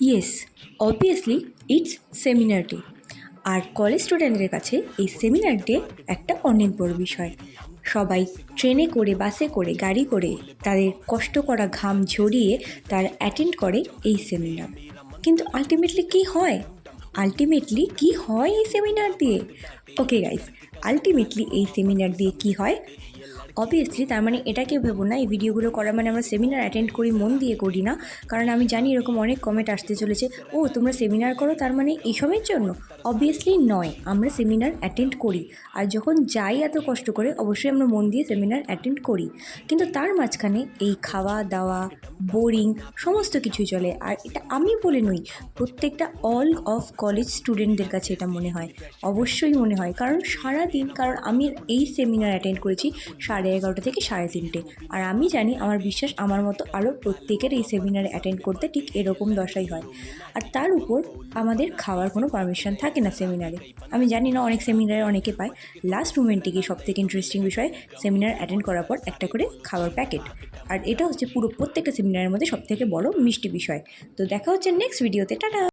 Yes, obviously it's seminar day. আর college স্টুডেন্টদের কাছে এই সেমিনার ডে একটা অনেক বড় বিষয়। সবাই ট্রেনে করে, বাসে করে, গাড়ি করে তাদের কষ্ট করা ঘাম ঝরিয়ে তারা অ্যাটেন্ড করে এই সেমিনার। কিন্তু আলটিমেটলি কী হয়? এই সেমিনার দিয়ে? ওকে গাইস, আলটিমেটলি এই সেমিনার দিয়ে কী হয়? অবভিয়াসলি তার মানে এটাকে ভেবো না এই ভিডিওগুলো করা মানে আমরা সেমিনার অ্যাটেন্ড করি, মন দিয়ে করি না। কারণ আমি জানি এরকম অনেক কমেন্ট আসতে চলেছে, ও তোমরা সেমিনার করো তার মানে এইসবের জন্য। অবভিয়াসলি নয়, আমরা সেমিনার অ্যাটেন্ড করি। আর যখন যাই এত কষ্ট করে অবশ্যই আমরা মন দিয়ে সেমিনার অ্যাটেন্ড করি। কিন্তু তার মাঝখানে এই খাওয়া দাওয়া, বোরিং সমস্ত কিছুই চলে। আর এটা আমি বলে নই, প্রত্যেকটা অল অফ কলেজ স্টুডেন্টদের কাছে এটা মনে হয়, অবশ্যই মনে হয়। কারণ আমি এই সেমিনার অ্যাটেন্ড করেছি 11:30 থেকে 3:30। আর আমি জানি, আমার বিশ্বাস আমার মতো আরও প্রত্যেকের এই সেমিনারে অ্যাটেন্ড করতে ঠিক এরকম দশাই হয়। আর তার উপর আমাদের খাওয়ার কোনো পারমিশন থাকে না সেমিনারে। আমি জানি না অনেক সেমিনারে অনেকে পায়। লাস্ট মোমেন্টে গিয়ে সবথেকে ইন্টারেস্টিং বিষয়, সেমিনার অ্যাটেন্ড করার পর একটা করে খাওয়ার প্যাকেট। আর এটা হচ্ছে পুরো প্রত্যেকটা সেমিনারের মধ্যে সবথেকে বড় মিষ্টি বিষয়। তো দেখা হচ্ছে নেক্সট ভিডিওতে। টাটা।